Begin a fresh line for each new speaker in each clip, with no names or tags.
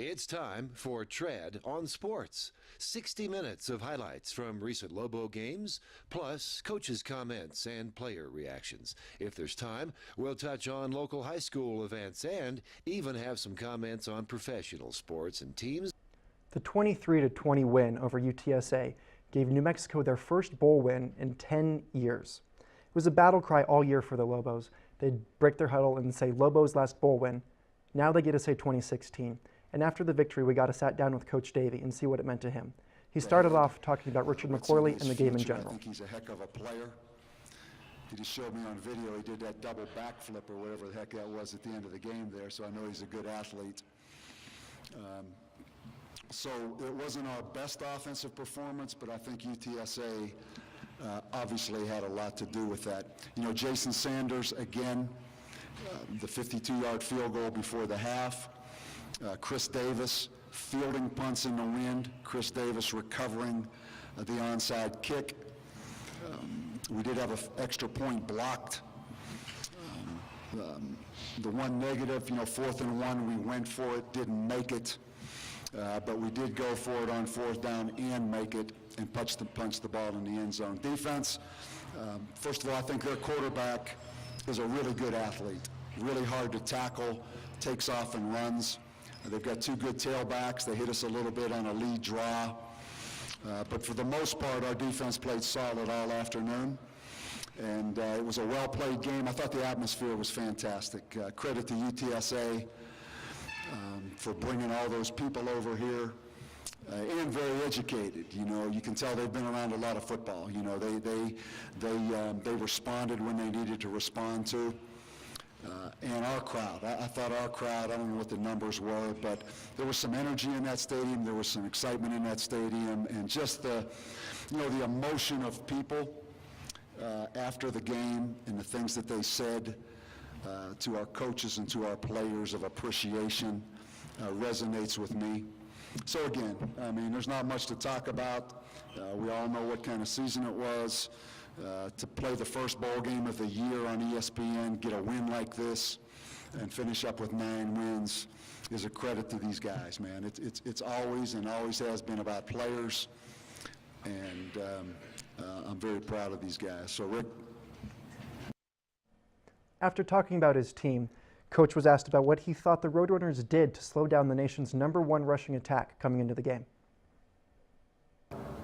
It's time for Tread on Sports. 60 minutes of highlights from recent Lobo games, plus coaches' comments and player reactions. If there's time, we'll touch on local high school events and even have some comments on professional sports and teams.
The 23-20 win over UTSA gave New Mexico their first bowl win in 10 years. It was a battle cry all year for the Lobos. They'd break their huddle and say Lobos' last bowl win. Now they get to say 2016. And after the victory, we got to sat down with Coach Davie and see what it meant to him. He started off talking about Richard McQuarley and the game in general.
I think he's a heck of a player. He just showed me on video he did that double backflip or whatever the heck that was at the end of the game there, so I know he's a good athlete. So it wasn't our best offensive performance, but I think UTSA obviously had a lot to do with that. You know, Jason Sanders, again, the 52-yard field goal before the half. Chris Davis fielding punts in the wind. Chris Davis recovering the onside kick. We did have an extra point blocked. The one negative, you know, 4th and 1, we went for it, didn't make it. But we did go for it on 4th down and make it and punch the ball in the end zone. Defense, first of all, I think their quarterback is a really good athlete. Really hard to tackle, takes off and runs. They've got 2 good tailbacks. They hit us a little bit on a lead draw. But for the most part, our defense played solid all afternoon. And it was a well-played game. I thought the atmosphere was fantastic. Credit to UTSA for bringing all those people over here. And very educated. You know, you can tell they've been around a lot of football. You know, they responded when they needed to respond to. And our crowd, I thought our crowd, I don't know what the numbers were, but there was some energy in that stadium, there was some excitement in that stadium, and just the, you know, the emotion of people after the game and the things that they said to our coaches and to our players of appreciation resonates with me. So again, I mean, there's not much to talk about. We all know what kind of season it was. To play the first bowl game of the year on ESPN, get a win like this, and finish up with 9 wins is a credit to these guys, man. It's always and always has been about players, and I'm very proud of these guys. So, Rick.
After talking about his team, Coach was asked about what he thought the Roadrunners did to slow down the nation's #1 rushing attack coming into the game.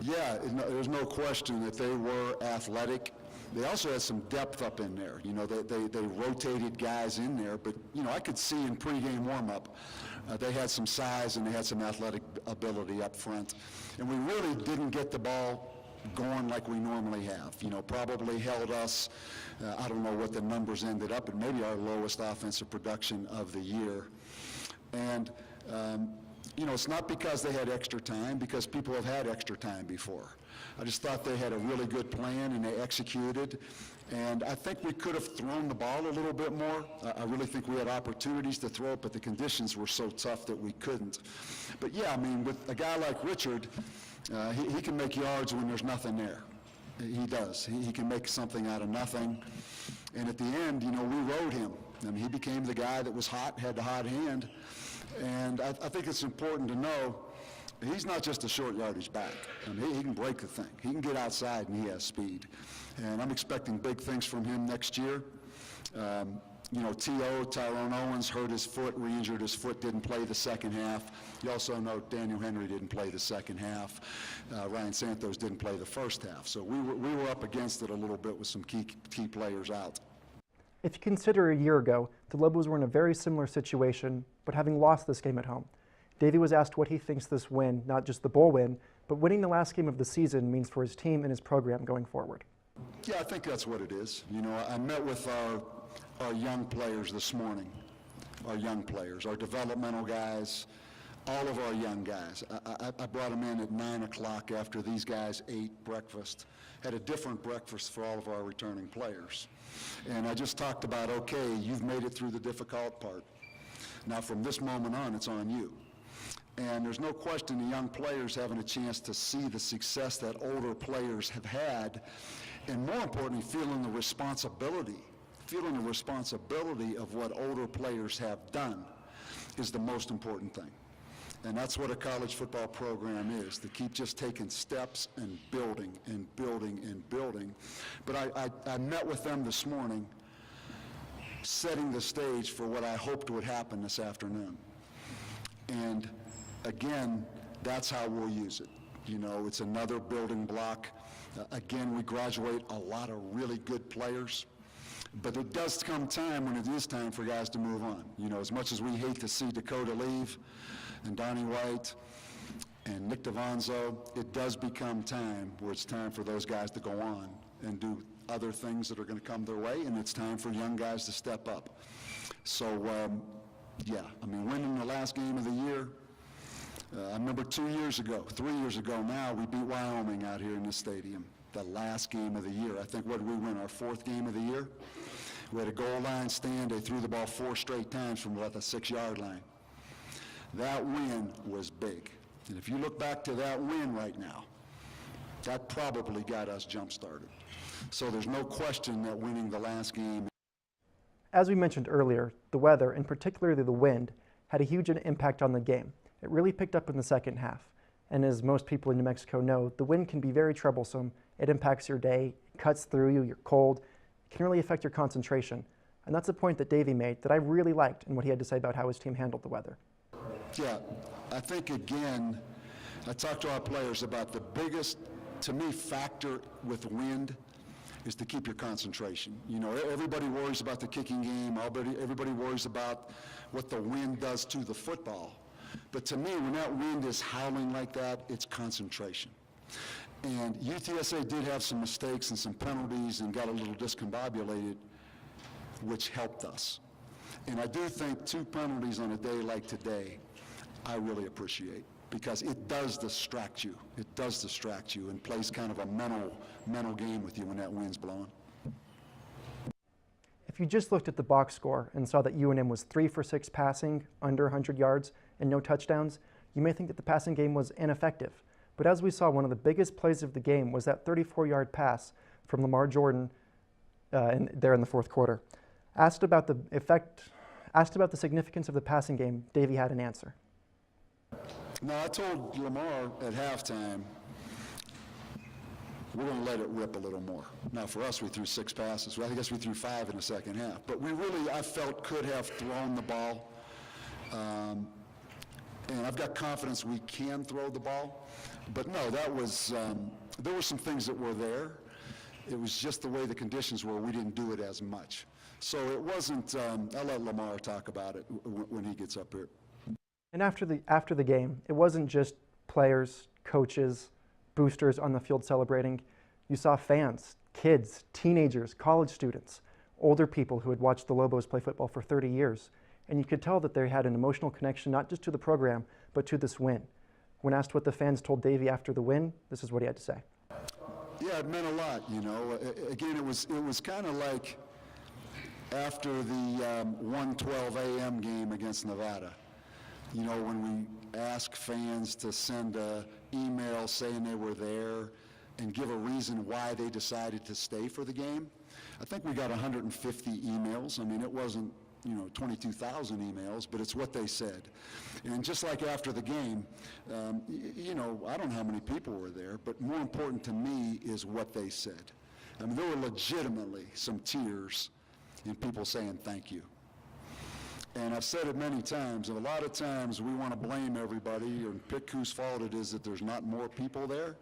Yeah, there's no question that they were athletic. They also had some depth up in there. You know, they rotated guys in there, but, you know, I could see in pregame warm-up, they had some size and they had some athletic ability up front. And we really didn't get the ball going like we normally have. You know, probably held us, I don't know what the numbers ended up, but maybe our lowest offensive production of the year. And, you know, it's not because they had extra time, because people have had extra time before. I just thought they had a really good plan and they executed. And I think we could have thrown the ball a little bit more. I really think we had opportunities to throw it, but the conditions were so tough that we couldn't. But yeah, I mean, with a guy like Richard, he can make yards when there's nothing there. He does. He can make something out of nothing. And at the end, you know, we rode him. I mean, he became the guy that was hot, had the hot hand. And I think it's important to know he's not just a short yardage back. I mean, he can break the thing. He can get outside and he has speed. And I'm expecting big things from him next year. You know, Tyrone Owens hurt his foot, re-injured his foot, didn't play the second half. You also know Daniel Henry didn't play the second half. Ryan Santos didn't play the first half. So we were up against it a little bit with some key players out.
If you consider a year ago, the Lobos were in a very similar situation, but having lost this game at home. Davie was asked what he thinks this win, not just the bowl win, but winning the last game of the season means for his team and his program going forward.
Yeah, I think that's what it is. You know, I met with our young players this morning, our young players, our developmental guys, all of our young guys. I brought them in at 9 o'clock after these guys ate breakfast, had a different breakfast for all of our returning players. And I just talked about, okay, you've made it through the difficult part. Now from this moment on, it's on you. And there's no question the young players having a chance to see the success that older players have had, and more importantly, feeling the responsibility of what older players have done is the most important thing. And that's what a college football program is, to keep just taking steps and building and building and building. But I met with them this morning, setting the stage for what I hoped would happen this afternoon. And again, that's how we'll use it. You know, it's another building block. Again, we graduate a lot of really good players. But it does come time when it is time for guys to move on. You know, as much as we hate to see Dakota leave, and Donnie White, and Nick DeVonzo, it does become time where it's time for those guys to go on and do other things that are going to come their way, and it's time for young guys to step up. So, yeah, I mean, winning the last game of the year, I remember 3 years ago now, we beat Wyoming out here in this stadium, the last game of the year. I think, what did we win, our 4th game of the year? We had a goal line stand. They threw the ball 4 straight times from about the 6-yard line. That win was big. And if you look back to that win right now, that probably got us jump-started. So there's no question that winning the last game.
As we mentioned earlier, the weather, and particularly the wind, had a huge impact on the game. It really picked up in the second half. And as most people in New Mexico know, the wind can be very troublesome. It impacts your day, it cuts through you, you're cold. It can really affect your concentration. And that's a point that Davie made that I really liked in what he had to say about how his team handled the weather.
Yeah, I think, again, I talked to our players about the biggest, to me, factor with wind is to keep your concentration. You know, everybody worries about the kicking game. Everybody worries about what the wind does to the football. But to me, when that wind is howling like that, it's concentration. And UTSA did have some mistakes and some penalties and got a little discombobulated, which helped us. And I do think 2 penalties on a day like today, I really appreciate, because it does distract you. It does distract you and plays kind of a mental game with you when that wind's blowing.
If you just looked at the box score and saw that UNM was 3 for 6 passing, under 100 yards, and no touchdowns, you may think that the passing game was ineffective. But as we saw, one of the biggest plays of the game was that 34-yard pass from Lamar Jordan there in the 4th quarter. Asked about the significance of the passing game, Davie had an answer.
No, I told Lamar at halftime, we're going to let it rip a little more. Now, for us, we threw 6 passes. Well, I guess we threw 5 in the second half. But we really, I felt, could have thrown the ball. And I've got confidence we can throw the ball. But no, that was, there were some things that were there. It was just the way the conditions were, we didn't do it as much. So it wasn't, I'll let Lamar talk about it when he gets up here.
And after the game, it wasn't just players, coaches, boosters on the field celebrating. You saw fans, kids, teenagers, college students, older people who had watched the Lobos play football for 30 years. And you could tell that they had an emotional connection, not just to the program, but to this win. When asked what the fans told Davie after the win, this is what he had to say.
Yeah, it meant a lot, you know. Again, it was kind of like after the 1:12 a.m. game against Nevada. You know, when we ask fans to send an email saying they were there and give a reason why they decided to stay for the game, I think we got 150 emails. I mean, it wasn't, 22,000 emails, but it's what they said. And just like after the game, I don't know how many people were there, but more important to me is what they said. I mean, there were legitimately some tears and people saying thank you. And I've said it many times, and a lot of times we want to blame everybody and pick whose fault it is that there's not more people there.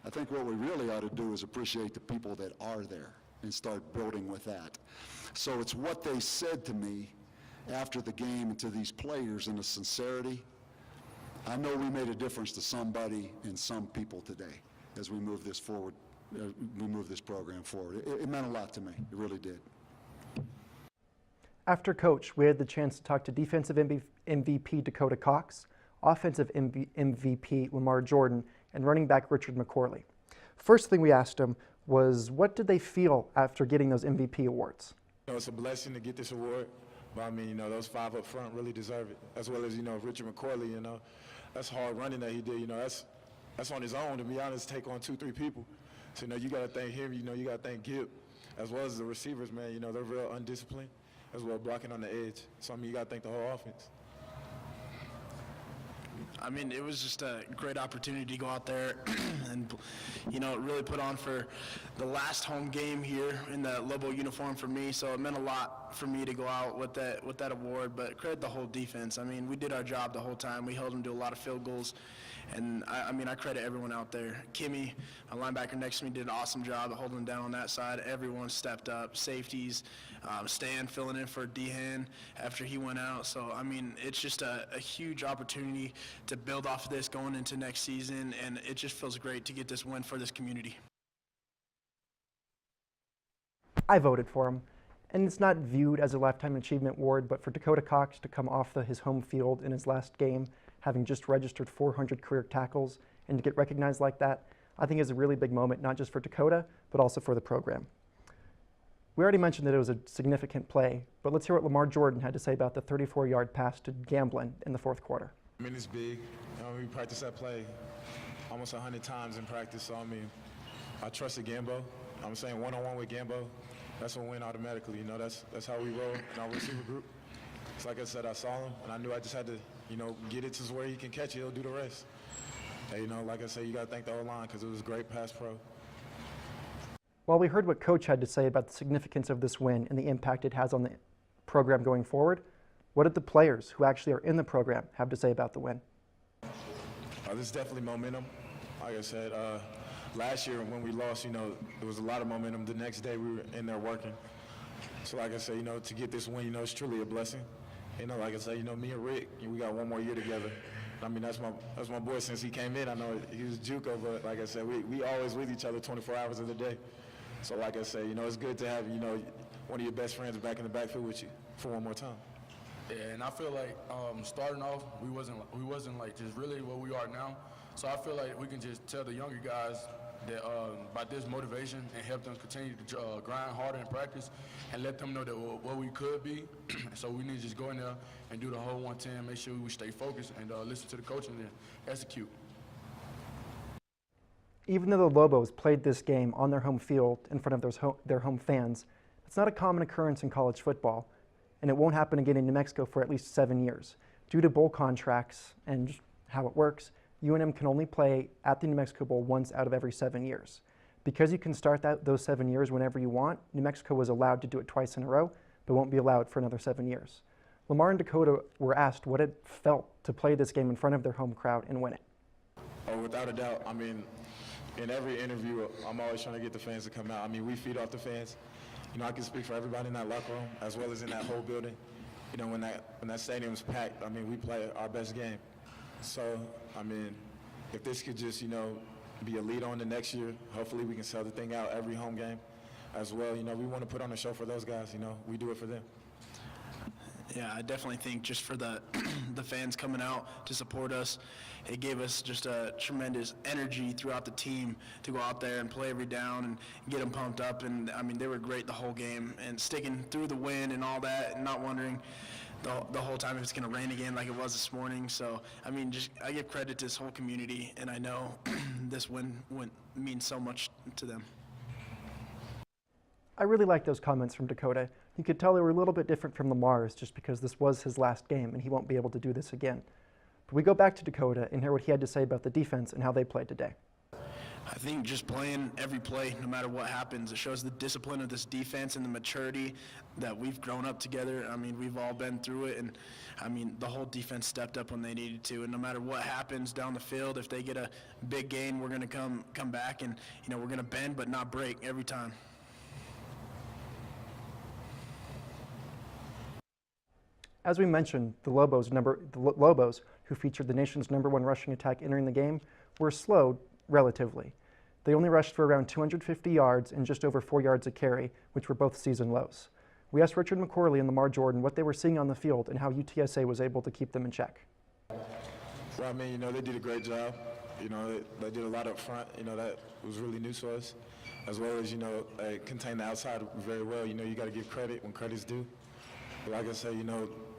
I think what we really ought to do is appreciate the people that are there and start building with that. So it's what they said to me after the game and to these players and the sincerity. I know we made a difference to somebody and some people today as we move this forward, we move this program forward. It meant a lot to me. It really did.
After coach, we had the chance to talk to defensive MVP Dakota Cox, offensive MVP Lamar Jordan, and running back Richard McQuarley. First thing we asked him was, what did they feel after getting those MVP awards?
It's a blessing to get this award, but I mean, those 5 up front really deserve it, as well as, Richard McQuarley, that's hard running that he did, that's on his own, to be honest, take on 2-3 people. So, you got to thank him, you got to thank Gib, as well as the receivers, man, they're real undisciplined, as well blocking on the edge. So, I mean, you got to thank the whole offense.
mean, it was just a great opportunity to go out there and, really put on for the last home game here in the Lobo uniform for me. So it meant a lot for me to go out with that award. But credit the whole defense. I mean, we did our job the whole time. We held them to a lot of field goals. And, I credit everyone out there. Kimmy, my linebacker next to me, did an awesome job of holding them down on that side. Everyone stepped up. Safeties, Stan filling in for Dehan after he went out. So, I mean, it's just a huge opportunity to build off of this going into next season, and it just feels great to get this win for this community.
I voted for him, and it's not viewed as a Lifetime Achievement Award, but for Dakota Cox to come off his home field in his last game, having just registered 400 career tackles, and to get recognized like that, I think is a really big moment, not just for Dakota, but also for the program. We already mentioned that it was a significant play, but let's hear what Lamar Jordan had to say about the 34-yard pass to Gamblin in the fourth quarter.
I mean, it's big. We practice that play almost 100 times in practice, so, I mean, I trusted Gambo. I'm saying one-on-one with Gambo, that's a win automatically. That's how we roll in our receiver group. It's like I said, I saw him, and I knew I just had to, get it to where he can catch it. He'll do the rest. And, like I said, you got to thank the O-line because it was a great pass pro.
While we heard what Coach had to say about the significance of this win and the impact it has on the program going forward, what did the players who actually are in the program have to say about the win?
This is definitely momentum. Like I said, last year when we lost, there was a lot of momentum. The next day we were in there working. So like I said, to get this win, it's truly a blessing. Like I said, me and Rick, we got one more year together. I mean, that's my boy since he came in. I know he was JUCO, but like I said, we always with each other 24 hours of the day. So like I said, it's good to have, one of your best friends back in the backfield with you for one more time.
Yeah, and I feel like starting off, we wasn't like just really what we are now. So I feel like we can just tell the younger guys that about this motivation and help them continue to grind harder in practice and let them know that what we could be. So we need to just go in there and do the whole 110, make sure we stay focused and listen to the coach and then execute.
Even though the Lobos played this game on their home field in front of their home fans, it's not a common occurrence in college football, and it won't happen again in New Mexico for at least 7 years. Due to bowl contracts and just how it works, UNM can only play at the New Mexico Bowl once out of every 7 years. Because you can start those 7 years whenever you want, New Mexico was allowed to do it twice in a row, but won't be allowed for another 7 years. Lamar and Dakota were asked what it felt to play this game in front of their home crowd and win it.
Oh, without a doubt. I mean, in every interview, I'm always trying to get the fans to come out. I mean, we feed off the fans. I can speak for everybody in that locker room as well as in that whole building. When that stadium's packed, I mean, we play our best game. So, I mean, if this could just, be a lead on the next year, hopefully we can sell the thing out every home game as well. We want to put on a show for those guys. We do it for them.
Yeah, I definitely think just for the fans coming out to support us, it gave us just a tremendous energy throughout the team to go out there and play every down and get them pumped up. And, I mean, they were great the whole game and sticking through the wind and all that and not wondering the whole time if it's going to rain again like it was this morning. So, I mean, I give credit to this whole community, and I know this win means so much to them.
I really like those comments from Dakota. You could tell they were a little bit different from Lamar's just because this was his last game and he won't be able to do this again. But we go back to Dakota and hear what he had to say about the defense and how they played today.
I think just playing every play, no matter what happens, it shows the discipline of this defense and the maturity that we've grown up together. I mean, we've all been through it, and I mean, the whole defense stepped up when they needed to. And no matter what happens down the field, if they get a big gain, we're going to come back, and we're going to bend but not break every time.
As we mentioned, the Lobos, who featured the nation's #1 rushing attack entering the game, were slowed relatively. They only rushed for around 250 yards and just over 4 yards a carry, which were both season lows. We asked Richard McQuarley and Lamar Jordan what they were seeing on the field and how UTSA was able to keep them in check.
Well, I mean, they did a great job. They did a lot up front. That was really new to us, as well as, they contained the outside very well. You got to give credit when credit's due. But like I said,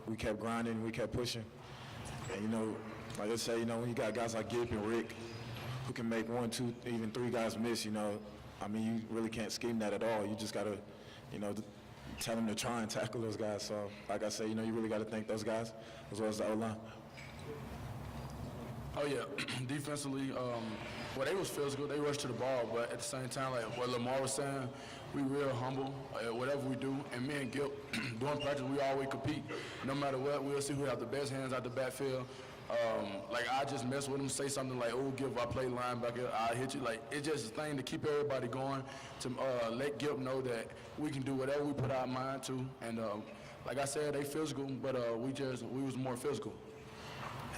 we kept grinding, we kept pushing. And, like I said, when you got guys like Gip and Rick who can make 1, 2, even 3 guys miss, I mean, you really can't scheme that at all. You just got to, tell them to try and tackle those guys. So, like I said, you really got to thank those guys as well as the O-line.
Oh yeah, defensively, well they was physical, they rushed to the ball, but at the same time, like what Lamar was saying, we real humble at whatever we do, and me and Gil, during practice, we always compete. No matter what, we'll see who have the best hands out the backfield. Like I just mess with him, say something like, "Oh, Gil, I play linebacker, I hit you." Like it's just a thing to keep everybody going, to let Gil know that we can do whatever we put our mind to, and like I said, they physical, but we was more physical.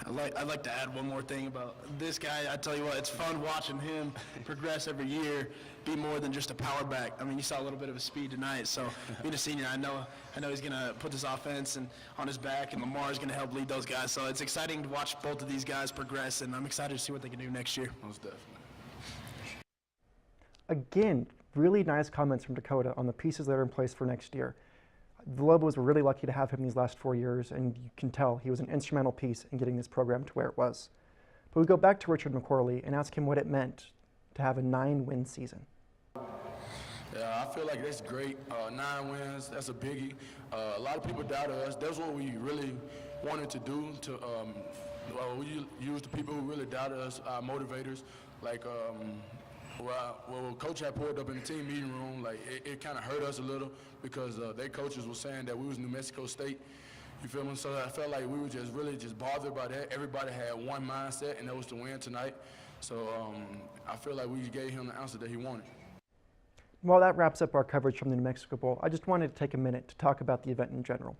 I'd like to add one more thing about this guy. I tell you what, it's fun watching him progress every year, be more than just a power back. I mean, you saw a little bit of his speed tonight. So being a senior, I know he's going to put this offense on his back, and Lamar's going to help lead those guys. So it's exciting to watch both of these guys progress, and I'm excited to see what they can do next year.
Most definitely.
Again, really nice comments from Dakota on the pieces that are in place for next year. The Lobos were really lucky to have him these last 4 years, and you can tell he was an instrumental piece in getting this program to where it was. But we go back to Richard McQuarley and ask him what it meant to have a 9-win season.
Yeah, I feel like that's great. 9 wins, that's a biggie. A lot of people doubted us. That's what we really wanted to do. We used the people who really doubted us, our motivators. Like, well, Coach had pulled up in the team meeting room, like it kind of hurt us a little because their coaches were saying that we was New Mexico State. You feel me? So I felt like we were just really bothered by that. Everybody had one mindset, and that was to win tonight. So I feel like we gave him the answer that he wanted.
While that wraps up our coverage from the New Mexico Bowl, I just wanted to take a minute to talk about the event in general.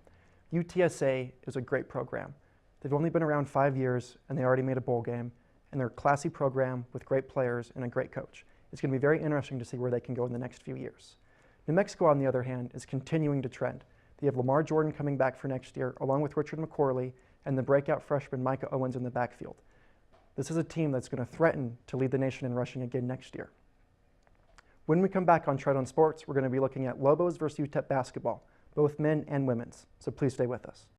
UTSA is a great program. They've only been around 5 years, and they already made a bowl game, and they're a classy program with great players and a great coach. It's going to be very interesting to see where they can go in the next few years. New Mexico, on the other hand, is continuing to trend. They have Lamar Jordan coming back for next year, along with Richard McQuarley and the breakout freshman Micah Owens in the backfield. This is a team that's going to threaten to lead the nation in rushing again next year. When we come back on Tread on Sports, we're going to be looking at Lobos versus UTEP basketball, both men and women's, so please stay with us.